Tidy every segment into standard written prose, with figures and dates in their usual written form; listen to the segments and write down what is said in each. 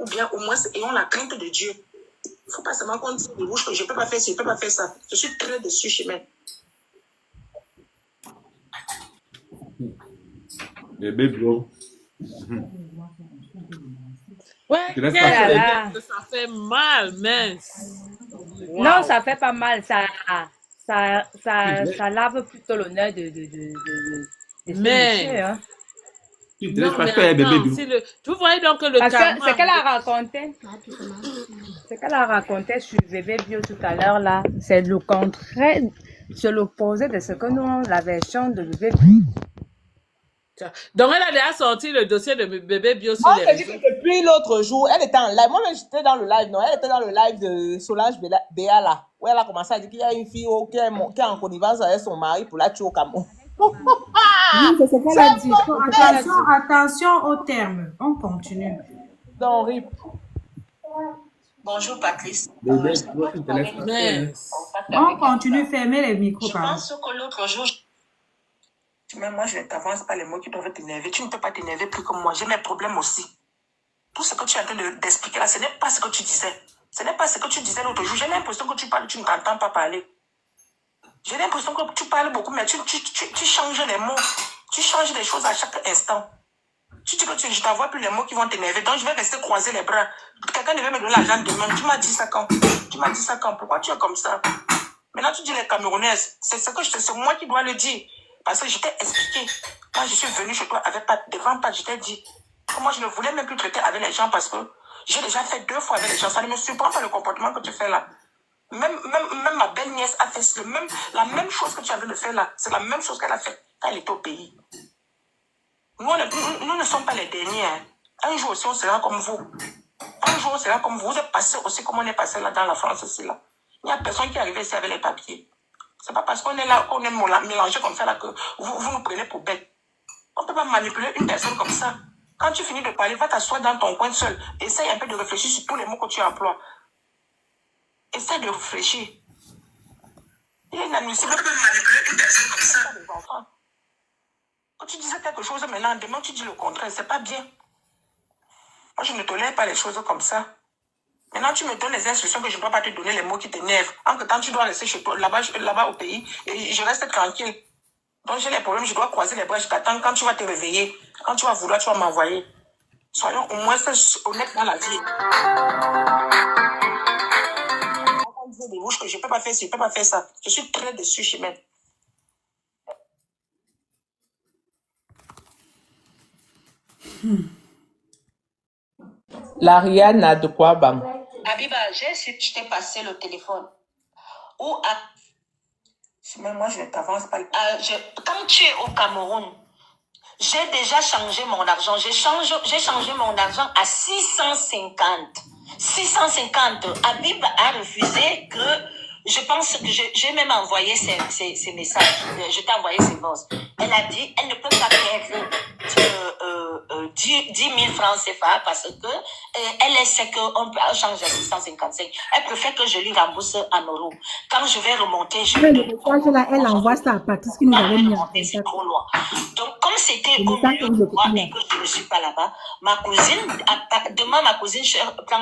ou bien au moins ayons la crainte de Dieu. Il ne faut pas seulement qu'on dise de bouche que je ne peux pas faire ça, je ne peux pas faire ça. Je suis très déçue chez moi. Bébé Bio. Ouais, ça fait mal, mince. Wow. Non, ça fait pas mal. Ça lave plutôt l'honneur de mais monsieur, hein. Non, mais attends, tu voyais donc que le karma... Ce qu'elle a raconté, sur Bébé Bio tout à l'heure là, c'est le contraire, c'est l'opposé de ce que nous, la version de Bébé Bio. Donc elle a déjà sorti le dossier de Bébé Bio sur les réseaux. Depuis l'autre jour, elle était en live. Moi-même, j'étais dans le live. Non, elle était dans le live de Solange Béa là, où elle a commencé à dire qu'il y a une fille qui est en connivence avec son mari pour la tuer au Cameroun. Oui, c'est ce qu'elle a dit. Attention au terme. On continue. Donc, RIP. Bonjour Patrice. On continue, fermer les micros. Je pense que l'autre jour, mais moi je ne t'avance pas les mots qui doivent t'énerver. Tu ne peux pas t'énerver plus que moi. J'ai mes problèmes aussi. Tout ce que tu es en train d'expliquer là, ce n'est pas ce que tu disais. Ce n'est pas ce que tu disais l'autre jour. J'ai l'impression que tu parles, tu ne t'entends pas parler. J'ai l'impression que tu parles beaucoup, mais tu changes les mots. Tu changes les choses à chaque instant. Tu dis que je t'envoie plus les mots qui vont t'énerver. Donc, je vais rester croiser les bras. Quelqu'un devait me donner l'argent demain. Tu m'as dit ça quand? Pourquoi tu es comme ça? Maintenant, tu dis les Camerounaises. C'est moi qui dois le dire. Parce que je t'ai expliqué. Quand je suis venue chez toi avec pas devant pas, je t'ai dit que moi, je ne voulais même plus traiter avec les gens parce que j'ai déjà fait 2 fois avec les gens. Ça ne me surprend pas le comportement que tu fais là. Même ma belle-nièce a fait la même chose que tu es en train de faire là. C'est la même chose qu'elle a fait quand elle était au pays. Nous ne sommes pas les derniers. Hein. Un jour aussi, on sera comme vous. Vous êtes passé aussi comme on est passé là dans la France aussi là. Il n'y a personne qui est arrivé ici avec les papiers. C'est pas parce qu'on est là, qu'on est mélangé comme ça là que vous nous prenez pour bêtes. On ne peut pas manipuler une personne comme ça. Quand tu finis de parler, va t'asseoir dans ton coin seul. Essaye un peu de réfléchir sur tous les mots que tu emploies. Essaye de réfléchir. Il est inadmissible de manipuler une personne comme ça, les enfants. Quand tu disais quelque chose maintenant, demain tu dis le contraire, c'est pas bien. Moi, je ne tolère pas les choses comme ça. Maintenant, tu me donnes les instructions que je ne dois pas te donner les mots qui t'énervent. En que temps, tu dois rester chez toi, là-bas au pays, et je reste tranquille. Donc, j'ai les problèmes, je dois croiser les bras, je t'attends quand tu vas te réveiller. Quand tu vas vouloir, tu vas m'envoyer. Soyons au moins honnêtes dans la vie. On disait des bouches que je ne peux pas faire ci, je ne peux pas faire ça. Je suis très déçue chez moi. L'Ariane de quoi, bam? Abiba, j'ai su que je t'ai passé le téléphone. Ou à... Mais moi, je ne t'avance pas. Quand tu es au Cameroun, j'ai déjà changé mon argent. J'ai changé mon argent à 650. 650. Habib a refusé que... Je pense que j'ai même envoyé ces messages. Je t'ai envoyé ces voix. Elle a dit, elle ne peut pas perdre 10 000 francs CFA parce que elle sait qu'on peut changer à 655. Elle préfère que je lui rembourse en euros. Quand je vais remonter, elle envoie ça à Patrice qui nous avait mis en contact. Trop loin. Donc, comme c'était au milieu de moi et que je ne suis pas là-bas, ma cousine, demain ma cousine prend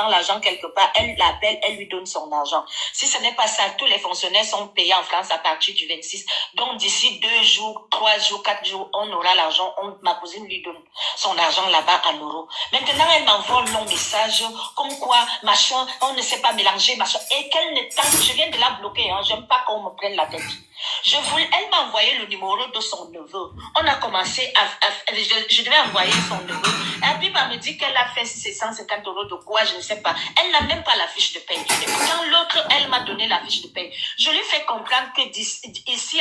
l'argent quelque part, elle l'appelle, elle lui donne son argent. Si ce n'est pas ça, tous les fonctionnaires sont payés en France à partir du 26. Donc, d'ici 2 jours, 3 jours, 4 jours, on aura l'argent. Ma cousine lui donne son argent là-bas en euros. Maintenant, elle m'envoie un long message comme quoi, machin, on ne sait pas mélanger, machin. Et qu'elle ne tente, je viens de la bloquer, hein, j'aime pas qu'on me prenne la tête. Elle m'a envoyé le numéro de son neveu. On a commencé je devais envoyer son neveu. Et puis, elle me dit qu'elle a fait 650 euros de quoi, je ne sais pas. Elle n'a même pas la fiche de paye. Et pourtant, l'autre, elle m'a donné la fiche de paye. Je lui fais comprendre que ici,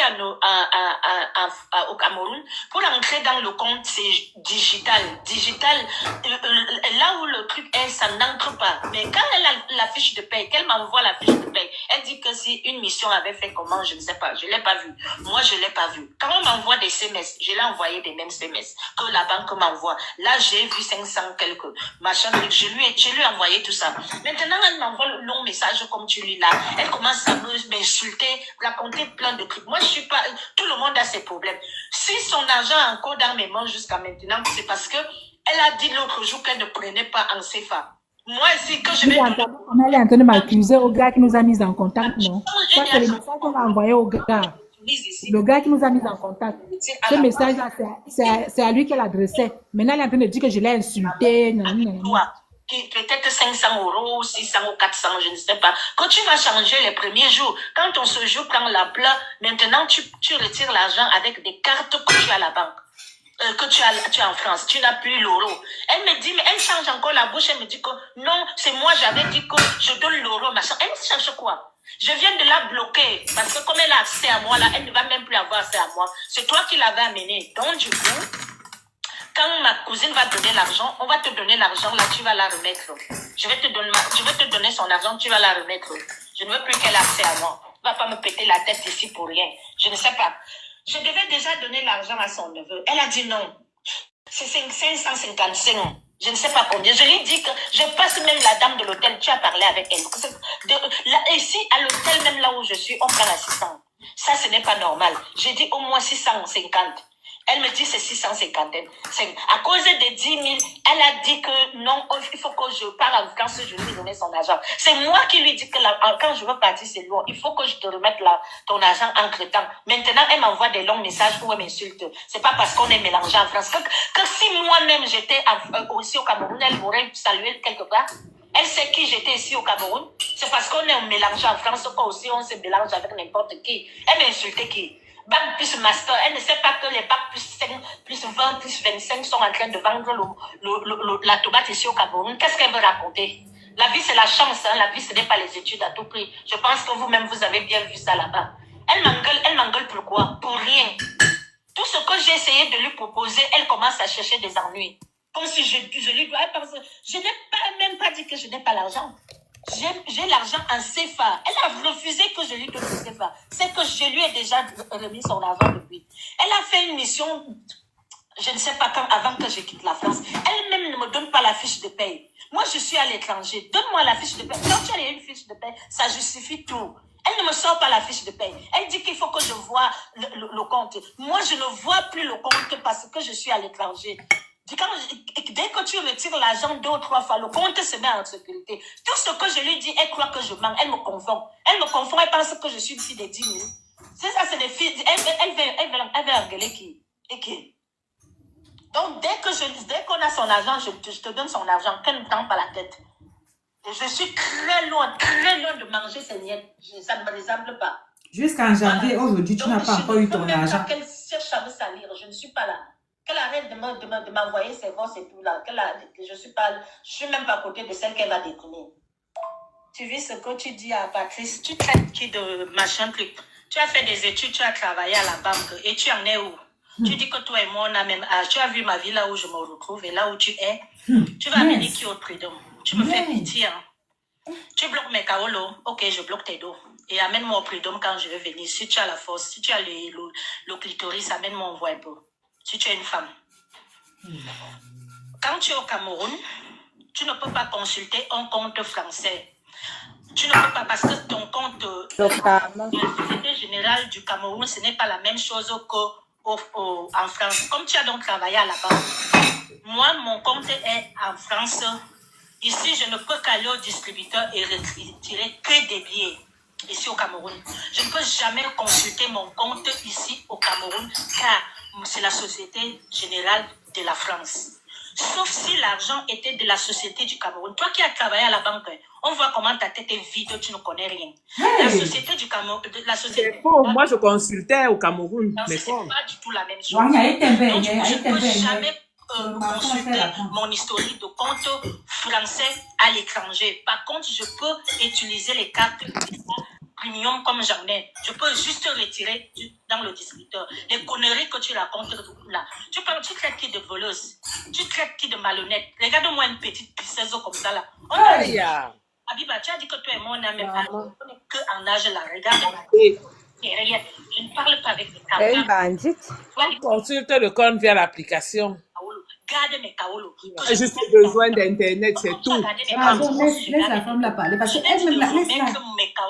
au Cameroun, pour entrer dans le compte, c'est digital. Là où le truc est, ça n'entre pas. Mais quand elle a la fiche de paye, qu'elle m'envoie la fiche de paye, elle dit que si une mission avait fait comment, je ne sais pas. Je ne l'ai pas vu. Moi, je ne l'ai pas vu. Quand on m'envoie des SMS, je l'ai envoyé des mêmes SMS que la banque m'envoie. Là, j'ai vu 500 quelques machins. Je lui ai envoyé tout ça. Maintenant, elle m'envoie le long message comme tu lis là. Elle commence à m'insulter, raconter plein de trucs. Moi, je suis pas... Tout le monde a ses problèmes. Si son argent est encore dans mes mains jusqu'à maintenant, c'est parce que Elle a dit l'autre jour qu'elle ne prenait pas en CFA. Moi ici, que je Vous vais entendez comment elle est en train de m'accuser au gars qui nous a mis en contact, non? Ça, c'est le message qu'on a envoyé au gars. Le gars qui nous a mis en contact. Ce message-là, c'est à lui qu'elle adressait. Maintenant, elle est en train de dire que je l'ai insulté. Toi, qui peut-être 500 euros, 600 ou 400, je ne sais pas. Quand tu vas changer les premiers jours, quand ton séjour prend la plat, maintenant tu retires l'argent avec des cartes que tu as à la banque. Que tu as en France, tu n'as plus l'euro. Elle me dit, mais elle change encore la bouche, elle me dit que non, c'est moi, j'avais dit que je donne l'euro, machin. Elle cherche quoi? Je viens de la bloquer, parce que comme elle a accès à moi, là, elle ne va même plus avoir accès à moi. C'est toi qui l'avais amenée. Donc, du coup, quand ma cousine va donner l'argent, on va te donner l'argent, là, tu vas la remettre. Je vais te donner son argent, tu vas la remettre. Je ne veux plus qu'elle ait accès à moi. Tu ne vas pas me péter la tête ici pour rien. Je ne sais pas. Je devais déjà donner l'argent à son neveu. Elle a dit non. C'est 555. Je ne sais pas combien. Je lui dis que je passe même la dame de l'hôtel. Tu as parlé avec elle. Ici, à l'hôtel, même là où je suis, on prend la 600. Ça, ce n'est pas normal. J'ai dit au moins 650. Elle me dit c'est 650. À cause des 10 000, elle a dit que non, il faut que je parle en France, je lui donne son argent. C'est moi qui lui dis que quand je veux partir, c'est loin. Il faut que je te remette ton argent entre-temps. Maintenant, elle m'envoie des longs messages où elle m'insulte. C'est pas parce qu'on est mélangé en France. Que si moi-même j'étais aussi au Cameroun, elle m'aurait salué quelque part. Elle sait qui j'étais ici au Cameroun. C'est parce qu'on est mélangé en France aussi on se mélange avec n'importe qui. Elle m'insultait qui? Bac plus master, elle ne sait pas que les bacs plus 5, plus 20, plus 25 sont en train de vendre la tomate ici au Cameroun. Qu'est-ce qu'elle veut raconter? La vie, c'est la chance, hein? La vie, ce n'est pas les études à tout prix. Je pense que vous-même, vous avez bien vu ça là-bas. Elle m'engueule pourquoi? Pour rien. Tout ce que j'ai essayé de lui proposer, elle commence à chercher des ennuis. Comme si je lui dois... Je n'ai même pas dit que je n'ai pas l'argent. J'ai l'argent en CFA. Elle a refusé que je lui donne le CFA. C'est que je lui ai déjà remis son argent depuis. Elle a fait une mission, je ne sais pas quand, avant que je quitte la France. Elle-même ne me donne pas la fiche de paye. Moi, je suis à l'étranger. Donne-moi la fiche de paye. Quand tu as une fiche de paye, ça justifie tout. Elle ne me sort pas la fiche de paye. Elle dit qu'il faut que je voie le compte. Moi, je ne vois plus le compte parce que je suis à l'étranger. Dès que tu retires l'argent 2 ou 3 fois, le compte se met en sécurité. Tout ce que je lui dis, elle croit que je manque. Elle me confond. Elle pense que je suis une fille de 10 000. C'est ça, c'est des filles. Elle veut engueuler qui? Et qui? Donc, dès qu'on a son argent, je te donne son argent. Qu'elle ne me tend pas la tête. Et je suis très loin de manger ces miettes. Ça ne me ressemble pas. Jusqu'en janvier, aujourd'hui, tu n'as pas encore eu ton argent. Qu'elle cherche à me salir, je ne suis pas là. Qu'elle arrête de m'envoyer ses gosses et tout là. Je suis même pas à côté de celle qu'elle va détenir. Tu vis ce que tu dis à Patrice, tu traites qui de machin truc. Tu as fait des études, tu as travaillé à la banque et tu en es où? Tu dis que toi et moi on a même âge. Tu as vu ma vie là où je me retrouve et là où tu es. Tu vas amener qui au prud'homme? Tu me fais pitié. Hein? Tu bloques mes kaolos. Ok, je bloque tes dos. Et amène-moi au prud'homme quand je vais venir. Si tu as la force, si tu as le clitoris, amène-moi, on voit un peu. Si tu es une femme. Quand tu es au Cameroun, tu ne peux pas consulter un compte français. Tu ne peux pas parce que ton compte de la Société Générale du Cameroun, ce n'est pas la même chose qu'en France. Comme tu as donc travaillé à la banque, moi, mon compte est en France. Ici, je ne peux qu'aller au distributeur et retirer que des billets. Ici au Cameroun. Je ne peux jamais consulter mon compte ici au Cameroun car c'est la Société Générale de la France. Sauf si l'argent était de la Société du Cameroun. Toi qui as travaillé à la banque, on voit comment ta tête est vide, tu ne connais rien. Hey. La Société du Cameroun... C'est faux. Moi, je consultais au Cameroun. Non, mais c'est fort. pas du tout la même chose. Donc, je ne peux jamais consulter mon historique de compte français à l'étranger. Par contre, je peux utiliser les cartes premium comme j'en ai. Je peux juste retirer dans le distributeur. Les conneries que tu racontes là. Tu traites qui de voleuse? Tu traites qui de malhonnête? Regarde-moi une petite pisseuse comme ça là. Abiba, tu as dit que toi et moi on a même âge. On n'est que en âge là. Regarde-moi. Je ne parle pas avec les Elle camarades. bandite. Consulte le compte via l'application. Garde mes kaolos. J'ai juste besoin d'Internet, c'est tout. Ah bon, laisse la femme la parler. Parce que elle, laisse-la.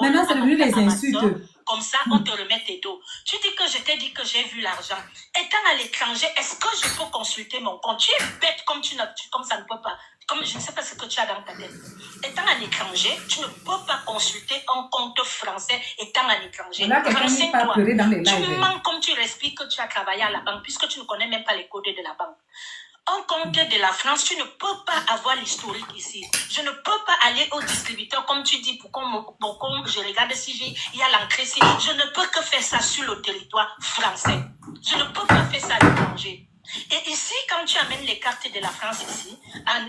Maintenant, c'est devenu les insultes. Comme ça, on te remet tes dos. Tu dis que je t'ai dit que j'ai vu l'argent. Étant à l'étranger, est-ce que je peux consulter mon compte? Tu es bête comme comme ça ne peut pas. Comme je ne sais pas ce que tu as dans ta tête. Étant à l'étranger, tu ne peux pas consulter un compte français étant à l'étranger. Renseigne-toi. Tu me mens comme tu respires que tu as travaillé à la banque puisque tu ne connais même pas les codes de la banque. Un compte de la France, tu ne peux pas avoir l'historique ici. Je ne peux pas aller au distributeur, comme tu dis, pour comme je regarde si il y a l'entrée ici. Je ne peux que faire ça sur le territoire français. Je ne peux pas faire ça à l'étranger. Et ici, quand tu amènes les cartes de la France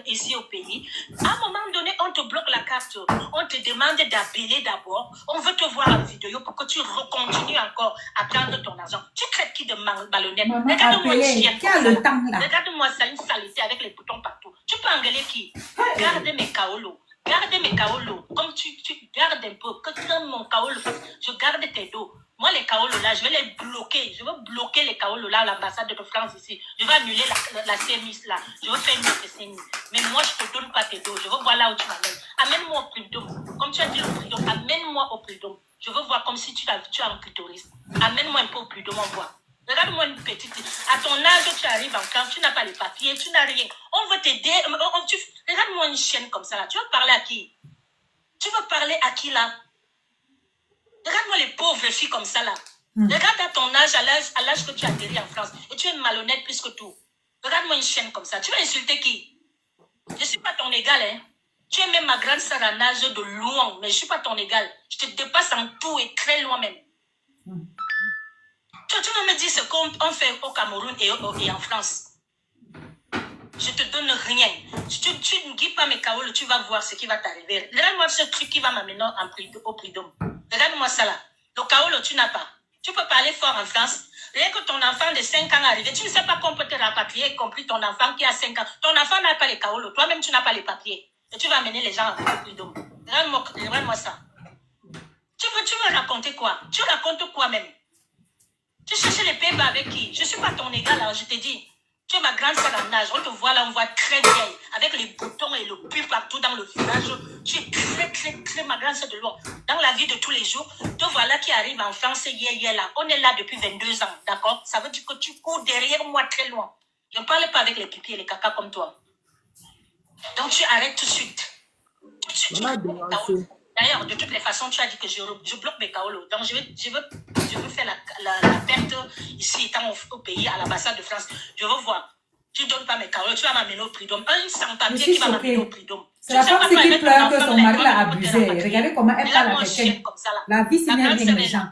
ici au pays, à un moment donné, on te bloque la carte. On te demande d'appeler d'abord. On veut te voir en vidéo pour que tu recontinues encore à prendre ton argent. Tu traites qui de malhonnête? Regarde-moi une chienne comme ça. Regarde-moi ça, une saleté avec les boutons partout. Tu peux engueuler qui? Garde mes kaolos. Garde mes kaolos. Comme tu gardes un peu. Que mon kaolo fasse, je garde tes dos. Moi, les kaolos là, je vais les bloquer. Je veux bloquer les kaolos là à l'ambassade de France ici. Je vais annuler la CMIS là. Je veux faire une autre CMI. Mais moi, je ne te donne pas tes dos. Je veux voir là où tu m'amènes. Amène-moi au prud'homme. Comme tu as dit au prud'homme, amène-moi au prud'homme. Je veux voir comme si tu as un clitoris. Amène-moi un peu au prud'homme, on voit. Regarde-moi une petite. À ton âge, tu arrives en France, tu n'as pas les papiers, tu n'as rien. On veut t'aider. Regarde-moi une chienne comme ça là. Tu veux parler à qui? Tu veux parler à qui là? Regarde-moi les pauvres filles comme ça là. Regarde à ton âge, à l'âge que tu as atterri en France. Et tu es malhonnête plus que tout. Regarde-moi une chienne comme ça. Tu vas insulter qui? Je ne suis pas ton égal, hein. Tu es même ma grande sœur en âge de loin, mais je ne suis pas ton égal. Je te dépasse en tout et très loin même. Tu vas me dire ce qu'on fait au Cameroun et en France. Je te donne rien. Si tu ne guides pas mes kaolos, tu vas voir ce qui va t'arriver. Regarde-moi ce truc qui va m'amener au prud'homme. Regarde-moi ça là. Le kaolo, tu n'as pas. Tu peux parler fort en France. Rien que ton enfant de 5 ans arrivé, tu ne sais pas qu'on peut te rapatrier, y compris ton enfant qui a 5 ans. Ton enfant n'a pas les kaolos. Toi-même, tu n'as pas les papiers. Et tu vas amener les gens au prud'homme. Regarde-moi ça. Tu veux raconter quoi? Tu racontes quoi même? Tu cherches les pays avec qui? Je ne suis pas ton égal, alors je te dis. Tu es ma grande sœur en âge. On te voit là, on voit très vieille. Avec les boutons et le pus partout dans le visage. Tu es très ma grande sœur de loin. Dans la vie de tous les jours, te voilà qui arrive en France hier là. On est là depuis 22 ans, d'accord? Ça veut dire que tu cours derrière moi très loin. Je ne parle pas avec les pipis et les caca comme toi. Donc tu arrêtes tout de suite. D'ailleurs, de toutes les façons, tu as dit que je bloque mes kaolos. Donc, je veux faire la perte ici, étant au pays, à l'ambassade de France. Je veux voir. Tu ne donnes pas mes kaolos, tu vas m'amener au prud'homme. Un sans-papier qui va m'amener au prud'homme. C'est la femme qui pleure que son mari l'a abusé. Regardez comment elle parle à quelqu'un. La vie, c'est bien les gens.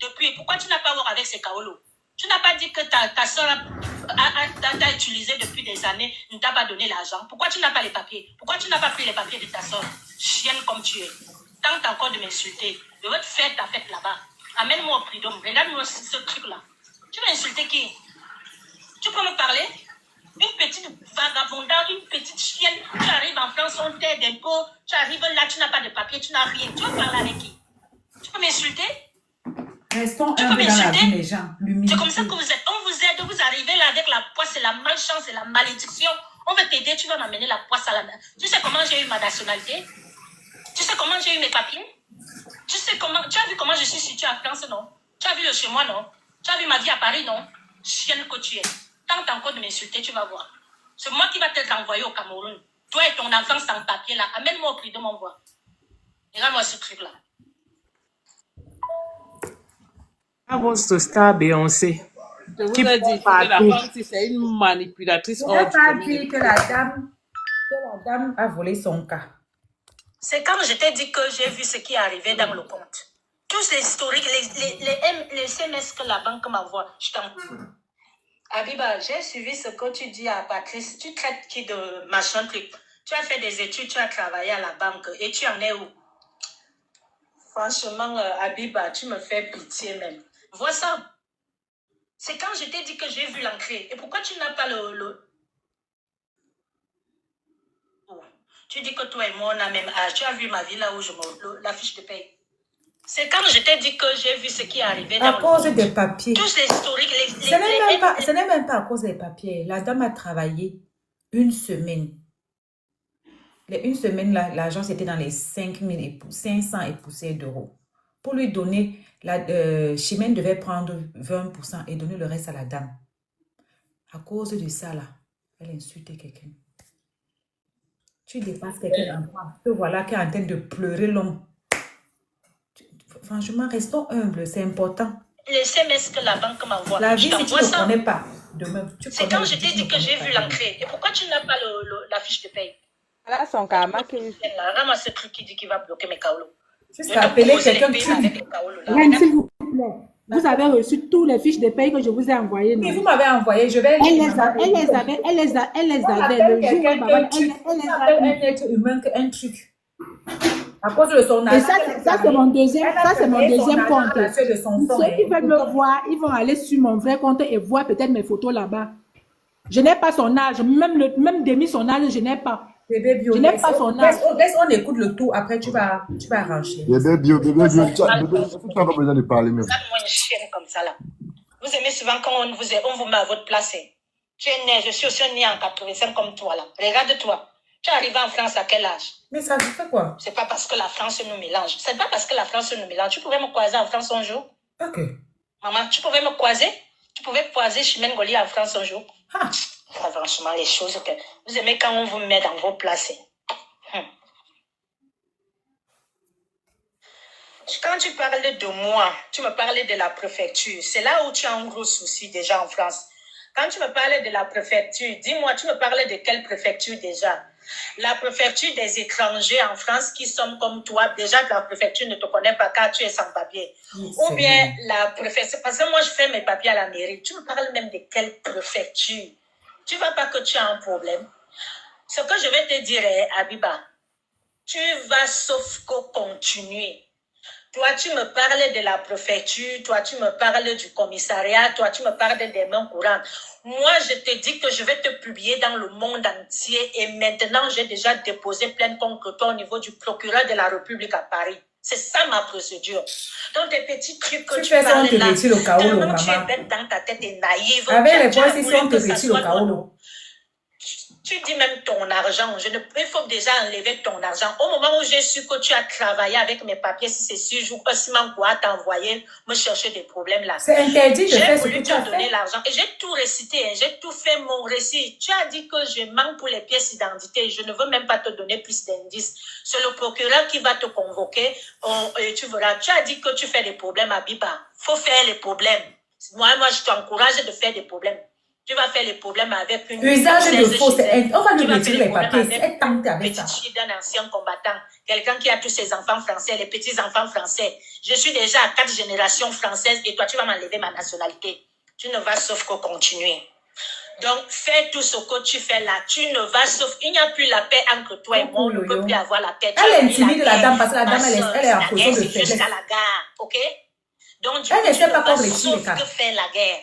Depuis, pourquoi tu n'as pas voir avec ces kaolos? Tu n'as pas dit que ta soeur t'a utilisé depuis des années, ne t'a pas donné l'argent. Pourquoi tu n'as pas les papiers? Pourquoi tu n'as pas pris les papiers de ta soeur? Chienne comme tu es. Tente encore de m'insulter. Je veux te faire ta fête là-bas. Amène-moi au prud'homme. Regarde-moi ce truc-là. Tu vas insulter qui? Tu peux me parler? Une petite vagabondante, une petite chienne. Tu arrives en France, on t'aide un peu. Tu arrives là, tu n'as pas de papier, tu n'as rien. Tu veux parler avec qui? Tu peux m'insulter? Restons humbles dans la vie, les gens. C'est comme ça que vous êtes. On vous aide, vous arrivez là avec la poisse et la malchance et la malédiction. On va t'aider, tu vas m'amener la poisse à la main. Tu sais comment j'ai eu ma nationalité? Tu sais comment j'ai eu mes papiers? Tu as vu comment je suis située en France, non? Tu as vu le chez moi, non? Tu as vu ma vie à Paris, non? Chienne que tu es. Tente encore de m'insulter, tu vas voir. C'est moi qui va te renvoyer au Cameroun. Toi et ton enfant sans papier là, amène-moi au prud'homme, on voit. Regarde-moi ce truc là. Votre star Beyoncé. Je vous ai dit que la femme, c'est une manipulatrice. Je n'ai pas dit que la dame a volé son cas. C'est quand je t'ai dit que j'ai vu ce qui est arrivé dans le compte. Tous les historiques, les SMS que la banque m'envoie, je t'en prie. Abiba, j'ai suivi ce que tu dis à Patrice. Tu traites qui de machin truc? Tu as fait des études, tu as travaillé à la banque et tu en es où? Franchement, Abiba, tu me fais pitié même. Vois ça. C'est quand je t'ai dit que j'ai vu l'entrée. Et pourquoi tu n'as pas Tu dis que toi et moi, on a même âge. Tu as vu ma vie là où la fiche de paye. C'est quand je t'ai dit que j'ai vu ce qui est arrivé dans à cause des papiers. Tous les historiques, Ce n'est même pas à cause des papiers. La dame a travaillé une semaine. Une semaine, l'argent, c'était dans les 500 et poussières d'euros. Pour lui donner, Chimène devait prendre 20% et donner le reste à la dame. À cause de ça, là, elle insultait quelqu'un. Tu dépasses quelqu'un en toi. Te voilà qui est en train de pleurer l'homme. Franchement, restons humbles, c'est important. Les SMS que la banque m'envoie. La vie, si tu ne connais pas, demain, c'est quand je t'ai dit que j'ai vu l'entrée. Et pourquoi tu n'as pas la fiche de paye? Là, son karma qui... Ramasse ce truc qui dit qu'il va bloquer mes kaolos. Juste appeler quelqu'un qui... Reine, s'il vous plaît. Vous avez reçu tous les fiches de paye que je vous ai envoyées. Oui, vous m'avez envoyé, je vais... Elle les avait. Le jour où elle les avait. Un être humain qu'un truc. À cause de son âge. Et ça c'est mon deuxième compte. De son Ceux qui veulent me voir, ils vont aller sur mon vrai compte et voir peut-être mes photos là-bas. Je n'ai pas son âge, même demi son âge, je n'ai pas. Bébé bio, je n'ai pas son âge. On écoute le tout, après tu vas arranger. Bébé bio, tu n'as pas besoin de parler même. Moi, une chienne comme ça là. Vous aimez souvent quand on vous met à votre place. Tu es né, je suis aussi né en 85 comme toi là. Regarde-toi. Tu es arrivé en France à quel âge? Mais ça vous fait quoi? C'est pas parce que la France nous mélange. C'est pas parce que la France nous mélange. Tu pouvais me croiser en France un jour? Ok. Maman, tu pouvais me croiser? Tu pouvais croiser Chimène Goli en France un jour? Ah. Ça, franchement, les choses que vous aimez quand on vous met dans vos places. Quand tu parles de moi, tu me parlais de la préfecture. C'est là où tu as un gros souci déjà en France. Quand tu me parlais de la préfecture, dis-moi, tu me parlais de quelle préfecture déjà? La préfecture des étrangers en France qui sont comme toi, déjà la préfecture ne te connaît pas car tu es sans papier. Oui, ou bien la préfecture, parce que moi je fais mes papiers à la mairie. Tu me parles même de quelle préfecture? Tu ne vois pas que tu as un problème? Ce que je vais te dire, Abiba, tu vas sauf que continuer. Toi, tu me parles de la préfecture, toi, tu me parles du commissariat, toi, tu me parles des mains courantes. Moi, je te dis que je vais te publier dans le monde entier et maintenant, j'ai déjà déposé plainte contre toi au niveau du procureur de la République à Paris. C'est ça ma procédure. Donc, des petits trucs que tu parles là, tellement tu es bête dans ta tête et naïve. Avec les voix, si on te retire le kaolo. Tu dis même ton argent. Il faut déjà enlever ton argent. Au moment où j'ai su que tu as travaillé avec mes papiers, si c'est 6 jours, que Simon quoi t'a envoyé me chercher des problèmes là. C'est interdit de faire ce que tu as fait. J'ai voulu te donner l'argent et j'ai tout récité. J'ai tout fait mon récit. Tu as dit que je manque pour les pièces d'identité. Je ne veux même pas te donner plus d'indices. C'est le procureur qui va te convoquer. Et tu verras. Tu as dit que tu fais des problèmes à Biba. Faut faire les problèmes. Moi, je t'encourage de faire des problèmes. Tu vas faire les problèmes avec une... Usage de faux, on va lui retirer les papiers. C'est tenté avec ça. Petite fille d'un ancien combattant, quelqu'un qui a tous ses enfants français, les petits-enfants français. Je suis déjà à 4 générations françaises et toi, tu vas m'enlever ma nationalité. Tu ne vas sauf que continuer. Donc, fais tout ce que tu fais là. Tu ne vas sauf... Il n'y a plus la paix entre toi et moi. On ne peut plus avoir la paix. Elle intimide la dame parce que la dame, elle est en position de faiblesse. Jusqu'à la gare, ok? Donc, elle ne sait pas comment réussir les cas. Que faire la guerre.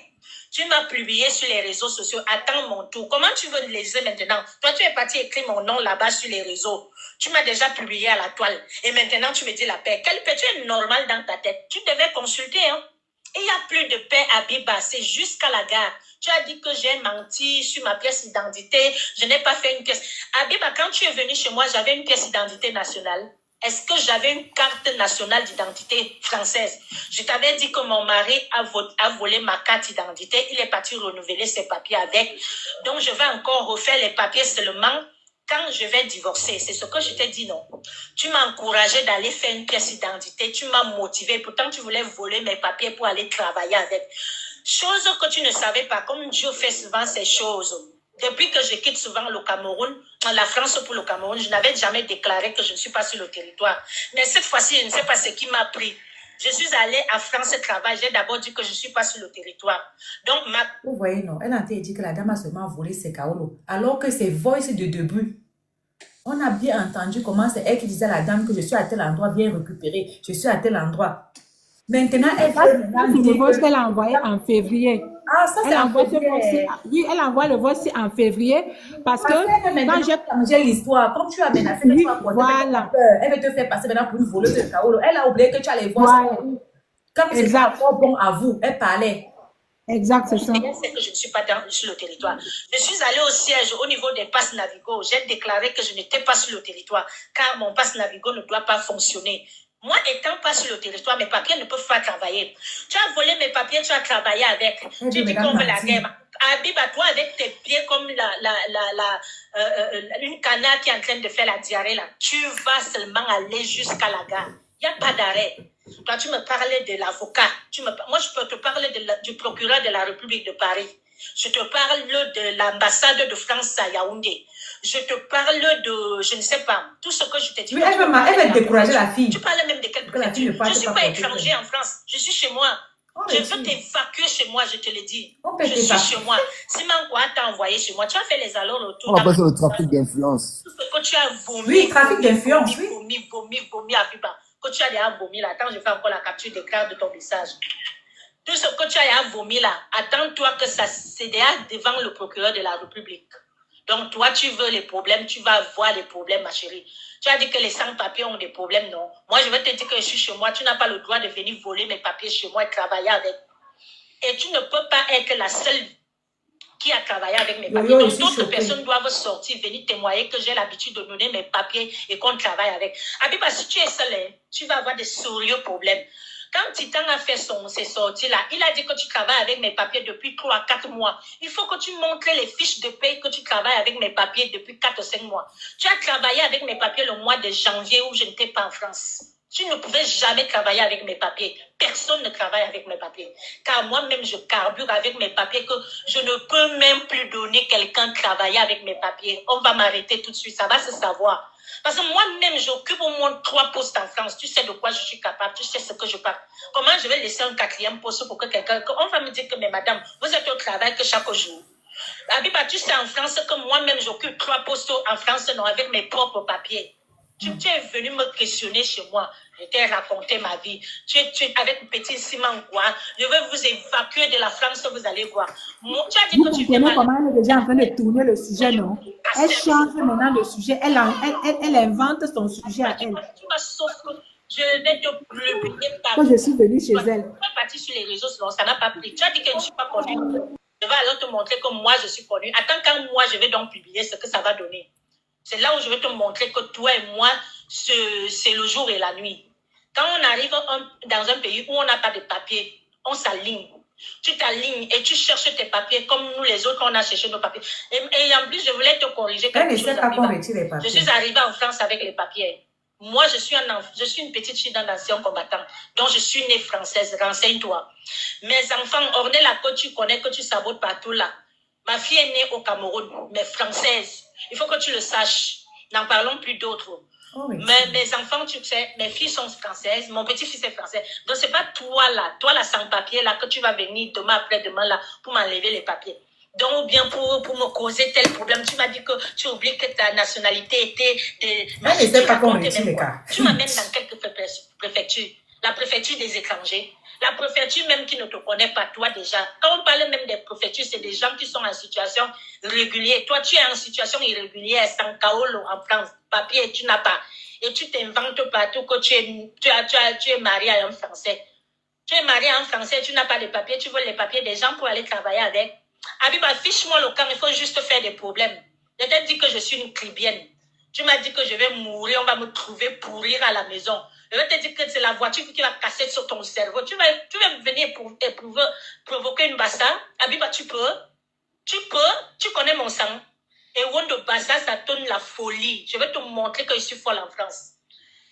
Tu m'as publié sur les réseaux sociaux. Attends mon tour. Comment tu veux le laisser maintenant? Toi, tu es parti écrire mon nom là-bas sur les réseaux. Tu m'as déjà publié à la toile. Et maintenant, tu me dis la paix. Quelle paix? Tu es normal dans ta tête. Tu devais consulter, hein? Il n'y a plus de paix à Biba. C'est jusqu'à la gare. Tu as dit que j'ai menti sur ma pièce d'identité. Je n'ai pas fait une pièce. Abiba, quand tu es venu chez moi, j'avais une pièce d'identité nationale. Est-ce que j'avais une carte nationale d'identité française? Je t'avais dit que mon mari a volé ma carte d'identité. Il est parti renouveler ses papiers avec. Donc, je vais encore refaire les papiers seulement quand je vais divorcer. C'est ce que je t'ai dit, non? Tu m'as encouragé d'aller faire une pièce d'identité. Tu m'as motivé. Pourtant, tu voulais voler mes papiers pour aller travailler avec. Chose que tu ne savais pas. Comme Dieu fait souvent ces choses. Depuis que je quitte souvent le Cameroun, la France pour le Cameroun, je n'avais jamais déclaré que je ne suis pas sur le territoire. Mais cette fois-ci, je ne sais pas ce qui m'a pris. Je suis allée à France travailler. J'ai d'abord dit que je ne suis pas sur le territoire. Donc, Vous voyez, non, elle a dit que la dame a seulement volé ses kaolos. Alors que c'est voice de début. On a bien entendu comment c'est elle qui disait à la dame que je suis à tel endroit, viens récupérer. Je suis à tel endroit. Maintenant, elle fait le voice qu'elle a envoyé en février. Ah, ça c'est en février. Oui, elle envoie le voice en février parce que quand j'ai changé l'histoire, comme tu as menacé, oui, voilà. Elle veut te faire passer maintenant pour une voleuse de kaolo. Elle a oublié que tu allais voir. Voilà. Comme c'est pas bon à vous, elle parlait. Exact, c'est ça. C'est que je ne suis pas sur le territoire. Je suis allée au siège au niveau des passes Navigo. J'ai déclaré que je n'étais pas sur le territoire car mon passe Navigo ne doit pas fonctionner. Moi, étant pas sur le territoire, mes papiers ne peuvent pas travailler. Tu as volé mes papiers, tu as travaillé avec. Tu dis qu'on veut la guerre. Abiba, toi, avec tes pieds comme une canard qui est en train de faire la diarrhée, là, tu vas seulement aller jusqu'à la gare. Il n'y a pas d'arrêt. Toi, tu me parlais de l'avocat. Moi, je peux te parler du procureur de la République de Paris. Je te parle de l'ambassade de France à Yaoundé. Je te parle de, je ne sais pas, tout ce que je t'ai dit. Oui, elle va décourager la fille. Tu parles même de quelle préfecture? Je ne suis pas étranger en France. Je suis chez moi. Je veux t'évacuer chez moi, je te le dis. Je suis chez moi. Si Mankoua t'a envoyé chez moi, tu as fait les allers-retours. On appelle ça le trafic d'influence. Tout ce que tu as vomi. Oui, trafic d'influence, oui. Vomi à Fiba. Que tu as déjà vomi là. Attends, je fais encore la capture d'écran de ton message. Tout ce que tu as vomi là, attends-toi que ça c'est déjà devant le procureur de la République. Donc toi, tu veux les problèmes, tu vas avoir des problèmes, ma chérie. Tu as dit que les sans-papiers ont des problèmes, non? Moi, je vais te dire que je suis chez moi. Tu n'as pas le droit de venir voler mes papiers chez moi et travailler avec. Et tu ne peux pas être la seule qui a travaillé avec mes papiers. Donc d'autres personnes doivent sortir, venir témoigner que j'ai l'habitude de donner mes papiers et qu'on travaille avec. Abiba, si tu es seule, tu vas avoir des sérieux problèmes. Quand Titan a fait ses sorties-là, il a dit que tu travailles avec mes papiers depuis 3 à 4 mois. Il faut que tu montres les fiches de paie que tu travailles avec mes papiers depuis 4 ou 5 mois. Tu as travaillé avec mes papiers le mois de janvier où je n'étais pas en France. Tu ne pouvais jamais travailler avec mes papiers. Personne ne travaille avec mes papiers. Car moi-même, je carbure avec mes papiers que je ne peux même plus donner quelqu'un travailler avec mes papiers. On va m'arrêter tout de suite. Ça va se savoir. Parce que moi-même, j'occupe au moins 3 postes en France. Tu sais de quoi je suis capable. Tu sais ce que je parle. Comment je vais laisser un 4e poste pour que quelqu'un... On va me dire que, mais madame, vous êtes au travail que chaque jour. Abiba, tu sais en France que moi-même, j'occupe 3 postes en France, non, avec mes propres papiers. Tu es venu me questionner chez moi. Je t'ai raconté ma vie. Tu es avec petit Simon, quoi. Je vais vous évacuer de la France, vous allez voir. Moi, tu as dit Vous que tu comprenez comment elle est déjà en train de tourner le sujet, non? Elle change maintenant le sujet. Elle invente son sujet à elle. Tu vas souffrir. Je vais te publier Quand je suis venue chez elle. Tu es parti sur les réseaux, sinon ça n'a pas pris. Tu as dit que je ne suis pas connue. Je vais alors te montrer que moi, je suis connue. Attends, quand moi, je vais donc publier ce que ça va donner. C'est là où je vais te montrer que toi et moi, c'est le jour et la nuit. Quand on arrive dans un pays où on n'a pas de papier, on s'aligne. Tu t'alignes et tu cherches tes papiers comme nous les autres, on a cherché nos papiers. Et en plus, je voulais te corriger quelque chose. Je suis arrivée en France avec les papiers. Moi, je suis une petite fille d'un ancien combattant. Donc, je suis née française. Renseigne-toi. Mes enfants, Ornella, que tu connais, que tu sabotes partout là. Ma fille est née au Cameroun, mais française. Il faut que tu le saches. N'en parlons plus d'autres. Oh, mais mes enfants, tu sais, mes filles sont françaises, mon petit-fils est français. Donc, ce n'est pas toi là, sans papier, là, que tu vas venir demain, après-demain, là, pour m'enlever les papiers. Donc, ou bien pour me causer tel problème. Tu m'as dit que tu oublies que ta nationalité était... Tu m'amènes dans quelques préfectures. La préfecture des étrangers. La préfecture même qui ne te connaît pas, toi déjà. Quand on parle même des préfectures, c'est des gens qui sont en situation régulière. Toi, tu es en situation irrégulière, sans Kaolo en France. Papier, tu n'as pas. Et tu t'inventes partout que tu es marié à un Français. Tu es marié à un Français, tu n'as pas de papiers, tu veux les papiers des gens pour aller travailler avec. Abiba, fiche-moi le camp, il faut juste faire des problèmes. Je t'ai dit que je suis une Libyenne. Tu m'as dit que je vais mourir, on va me trouver pourrir à la maison. Je vais te dire que c'est la voiture qui va casser sur ton cerveau. Tu vas venir provoquer une bassa. Abiba, tu connais mon sang. Et Wondo Bassa, ça donne la folie. Je vais te montrer que je suis folle en France.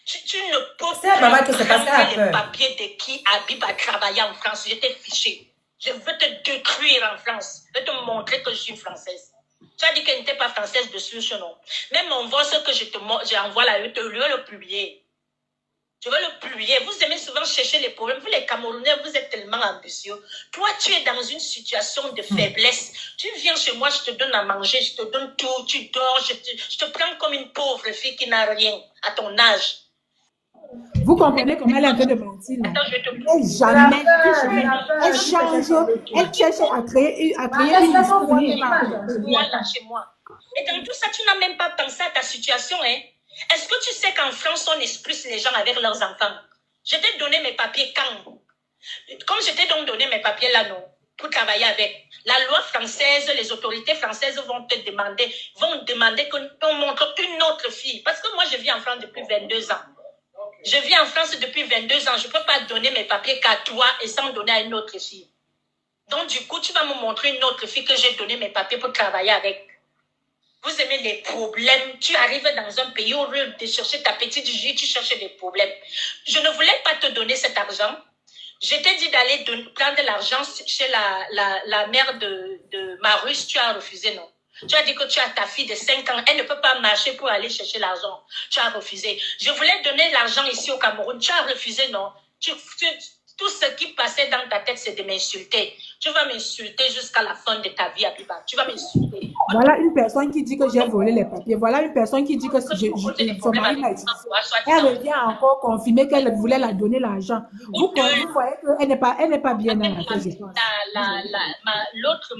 Tu ne peux pas prendre les papiers de qui Abiba a travaillé en France. Je t'ai fiché. Je veux te détruire en France. Je vais te montrer que je suis française. Tu as dit qu'elle n'était pas française dessus, non. Même mon voice que j'envoie là, je vais le publier. Je vais le publier. Vous aimez souvent chercher les problèmes. Vous, les Camerounais, vous êtes tellement ambitieux. Toi, tu es dans une situation de faiblesse. Tu viens chez moi, je te donne à manger, je te donne tout, tu dors, je te prends comme une pauvre fille qui n'a rien à ton âge. Vous comprenez comment elle est en train de mentir, non? Elle change, elle cherche à créer une histoire. Voilà, chez moi. Et dans tout ça, tu n'as même pas pensé à ta situation, hein? Est-ce que tu sais qu'en France, on expulse les gens avec leurs enfants? Je t'ai donné mes papiers quand? Comme je t'ai donc donné mes papiers là, non, pour travailler avec. La loi française, les autorités françaises vont demander qu'on montre une autre fille. Parce que moi, je vis en France depuis 22 ans. Je vis en France depuis 22 ans. Je ne peux pas donner mes papiers qu'à toi et sans donner à une autre fille. Donc, du coup, tu vas me montrer une autre fille que j'ai donné mes papiers pour travailler avec. Vous aimez les problèmes. Tu arrives dans un pays où, au lieu de chercher ta petite vie, tu cherches des problèmes. Je ne voulais pas te donner cet argent. Je t'ai dit d'aller prendre l'argent chez la mère de Marus. Tu as refusé, non? Tu as dit que tu as ta fille de 5 ans. Elle ne peut pas marcher pour aller chercher l'argent. Tu as refusé. Je voulais donner l'argent ici au Cameroun. Tu as refusé, non? Tout ce qui passait dans ta tête, c'est de m'insulter. Tu vas m'insulter jusqu'à la fin de ta vie, Abiba. Tu vas m'insulter. Voilà une personne qui dit que j'ai volé les papiers. Voilà une personne qui dit que son mari l'a utilisé. Elle revient encore confirmer qu'elle voulait la donner l'argent. Vous voyez qu'elle n'est pas bien dans la tête. L'autre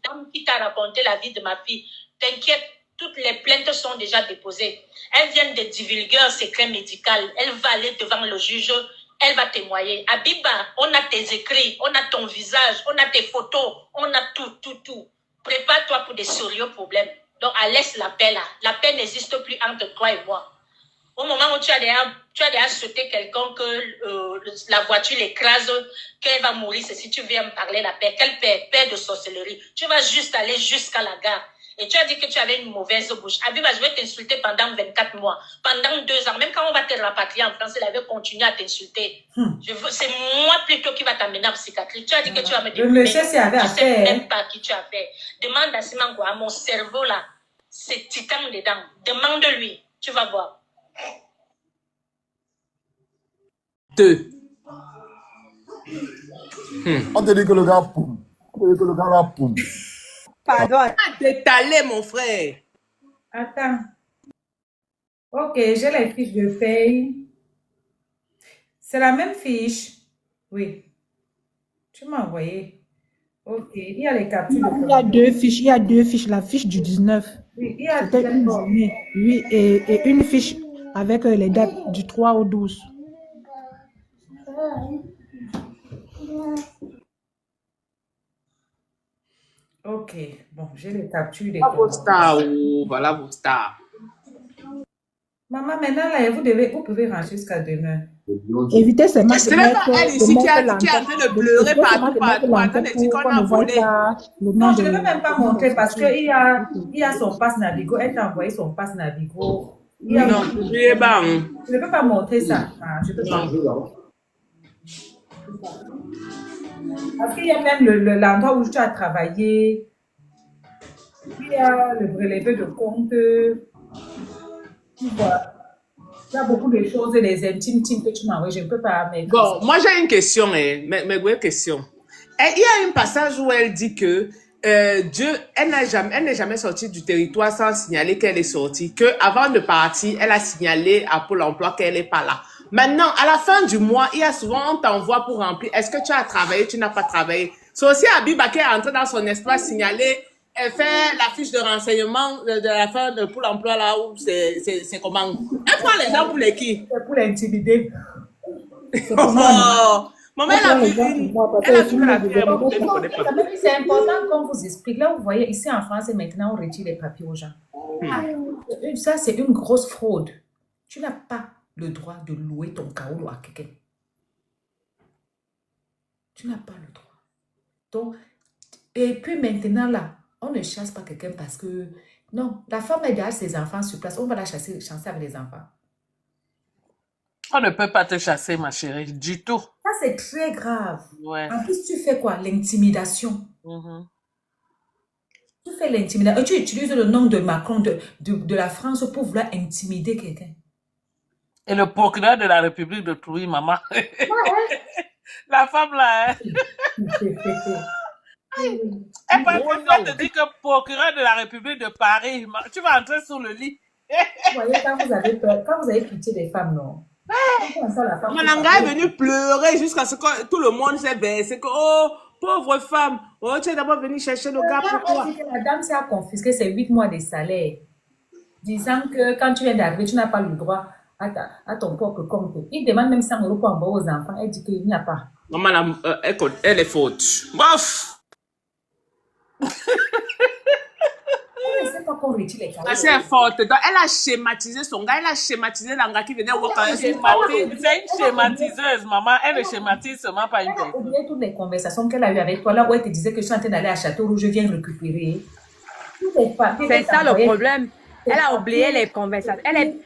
femme qui t'a raconté la vie de ma fille, t'inquiète, toutes les plaintes sont déjà déposées. Elles viennent de divulguer un secret médical. Elle va aller devant le juge. Elle va témoigner. Abiba, on a tes écrits, on a ton visage, on a tes photos, on a tout. Prépare-toi pour des sérieux problèmes. Donc, laisse la paix là. La paix n'existe plus entre toi et moi. Au moment où tu as déjà sauté quelqu'un, que la voiture l'écrase, qu'elle va mourir, c'est si tu viens me parler la paix. Quelle paix? Paix de sorcellerie. Tu vas juste aller jusqu'à la gare. Et tu as dit que tu avais une mauvaise bouche. Abiba, je vais t'insulter pendant 24 mois, pendant 2 ans. Même quand on va te rapatrier en France, elle avait continué à t'insulter. C'est moi plutôt qui va t'amener en psychiatrie. Tu as dit que tu vas me dire. Le monsieur s'y avait Je ne sais affaire. même pas qui tu as fait. Demande à Simango, à mon cerveau là, c'est titan dedans. Demande-lui, tu vas voir. 2. On te dit que le gars poum. On te dit que le gars là poum. Pardon. Détalé, mon frère. Attends. Ok, j'ai les fiches de paye. C'est la même fiche. Oui. Tu m'as envoyé. Ok, il y a les captures. Il y a 2 fiches. Il y a 2 fiches. La fiche du 19. Oui, il y a C'était une journée. Oui, et une fiche avec les dates du 3 au 12. Ok, bon, j'ai les captures des Voilà vos stars. Voilà vos stars. Maman, maintenant, là, vous pouvez ranger jusqu'à demain. Évitez seulement de C'est même pas elle ici qui est en mettre train de pleurer partout, en train de dire qu'on a volé. Non, je ne vais même pas montrer parce qu'il y a son passe Navigo. Elle t'a envoyé son passe Navigo. Non, je n'ai pas. Je ne peux pas montrer ça. Ah, je peux pas. Parce qu'il y a même l'endroit où tu as travaillé. Il y a le relevé de compte. Tu vois. Il y a beaucoup de choses, les intimes que tu m'as envoyé. Je ne peux pas mettre. Bon, moi j'ai une question, mais question. Et il y a un passage où elle dit que elle n'est jamais sortie du territoire sans signaler qu'elle est sortie, que avant de partir, elle a signalé à Pôle emploi qu'elle n'est pas là. Maintenant, à la fin du mois, il y a souvent, on t'envoie pour remplir. Est-ce que tu as travaillé, tu n'as pas travaillé? C'est aussi Abiba qui est entrée dans son espace signaler, elle fait la fiche de renseignement de la fin de Pôle emploi là où c'est comment? Elle prend les gens pour les qui? C'est pour l'intimider. Oh! Maman, elle a vu que la fille ne connaît pas. C'est important qu'on vous explique. Là, vous voyez, ici en France, maintenant, on retire les papiers aux gens. Ça, c'est une grosse fraude. Tu n'as pas le droit de louer ton kaoulou à quelqu'un. Tu n'as pas le droit. Donc, et puis maintenant, là, on ne chasse pas quelqu'un parce que... Non, la femme a déjà ses enfants sur place. On va la chasser avec les enfants. On ne peut pas te chasser, ma chérie, du tout. Ça, c'est très grave. Ouais. En plus, tu fais quoi? L'intimidation. Tu fais l'intimidation. Et tu utilises le nom de Macron, de la France pour vouloir intimider quelqu'un. Et le procureur de la République de Toulouse, maman. La femme là, hein. Elle peut te dire que procureur de la République de Paris, tu vas entrer sur le lit. Vous voyez, quand vous avez peur, quand vous avez pitié des femmes, non? Mananga est venu pleurer jusqu'à ce que tout le monde s'est versé. Que, oh, pauvre femme, oh, tu es d'abord venu chercher le gars pour toi. La dame s'est confisqué ses 8 mois de salaire, disant que quand tu viens d'arriver, tu n'as pas le droit à ton propre compte. Il demande même 100 € pour envoyer aux enfants. Elle dit qu'il n'y a pas. Maman, elle est faute. Bof! C'est fois qu'on retire les carottes. C'est forte. Donc, elle a schématisé son gars. Elle a schématisé l'anga qui venait au C'est une schématiseuse, maman. Elle ne schématise seulement pas une Elle a personne. oublié toutes les conversations qu'elle a eues avec toi, là où elle te disait que je suis en train d'aller à Château-Rouge, je viens récupérer. Tous les papiers C'est qu'elle ça le t'envoyait. problème. Elle a oublié les conversations. Elle est...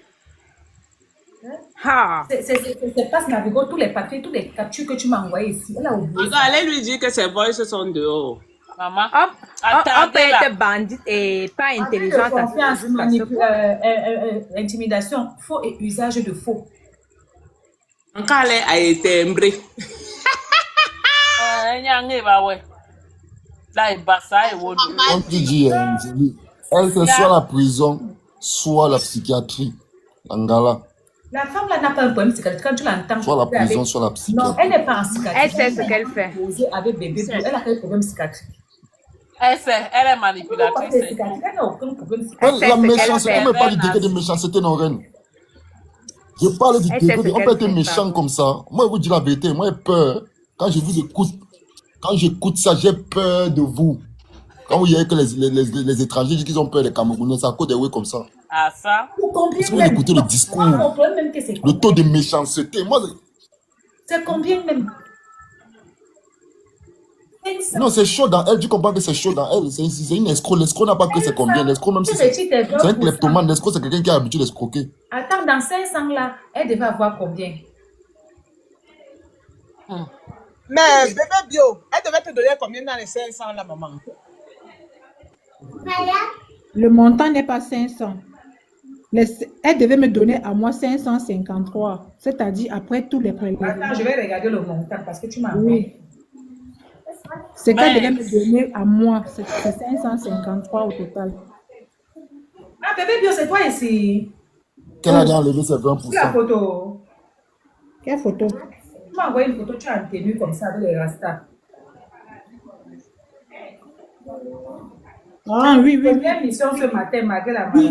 Ah. C'est pas Navigo, tous les papiers, tous les captures que tu m'as envoyés ici. Elle a oublié. Donc, allez lui dire que ses voices sont dehors. Maman, On peut attendez-la. être bandite et pas Abus de intelligente. confiance, Parce intimidation, faux et usage de faux. Encore elle a été timbrée. Là, il bat ça et on Comme tu dis, Zélie, elle, c'est soit la prison, soit la psychiatrie. Angala. La femme là n'a pas un problème psychiatrique. Quand tu l'entends, Soit la elle est prison, avec- soit la Non, psychiatrie. elle n'est pas en psychiatrie. Elle sait ce qu'elle fait. Posée avec bébé, elle a quel problème psychiatrique? elle est Elle manipulatrice. n'a aucun problème psychiatrique. Elle, sait la ce qu'elle méchanceté, fait. on ne parle du degré de méchanceté, non, reine. Je parle du Elle sait degré, ce on qu'elle peut être fait, méchant ça. comme ça. Moi, je vous dis la vérité, moi, j'ai peur. Quand je vous écoute, quand j'écoute ça, j'ai peur de vous. Quand vous voyez que les étrangers disent qu'ils ont peur des Camerounais, c'est à cause des oui comme ça. Ah, ça. Pour combien Est-ce que vous même? écoutez le discours, Moi, mon problème même que c'est le combien? taux de méchanceté? Moi, C'est combien même? 500. non, c'est chaud dans elle. Tu comprends que c'est chaud dans elle. C'est une escroc. L'escroc n'a pas que c'est combien. L'escroc, même si c'est un kleptomane, l'escroc, c'est quelqu'un qui a l'habitude d'escroquer. Attends, dans 500 là, elle devait avoir combien? Mais bébé bio, elle devait te donner combien dans les 500 là, maman? Le montant n'est pas 500. Elle devait me donner à moi 553, c'est-à-dire après tous les prélèvements. Attends, je vais regarder le montant parce que tu m'as Oui. C'est qu'elle Mais- devait me donner à moi, c'est 553 au total. Ah, bébé bio, c'est toi ici. Qu'elle a déjà enlevé ses Sur la 20%. photo. Quelle photo? Tu m'as envoyé une photo, tu as en tenue comme ça avec les rastas. Ah oui, oui, oui. Première mission ce matin, malgré la maladie.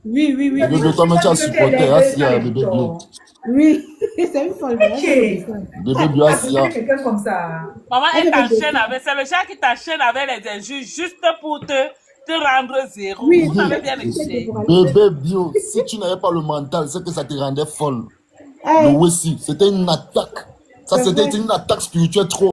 Oui, oui, oui. Bébé, toi, mais tu as supporté. Assia, bébé bio. Oui, c'est une folle. Bébé bio, Assia. Quelqu'un comme ça. Maman, elle Elle devait t'enchaîne avec. C'est le chat qui t'enchaîne avec les injures juste pour te rendre zéro. Oui, Vous avez bien écouté. Bébé bio, si tu n'avais pas le mental, c'est que ça te rendait folle. Hey, Le Wessi, c'était une attaque. Ça, c'était une attaque spirituelle trop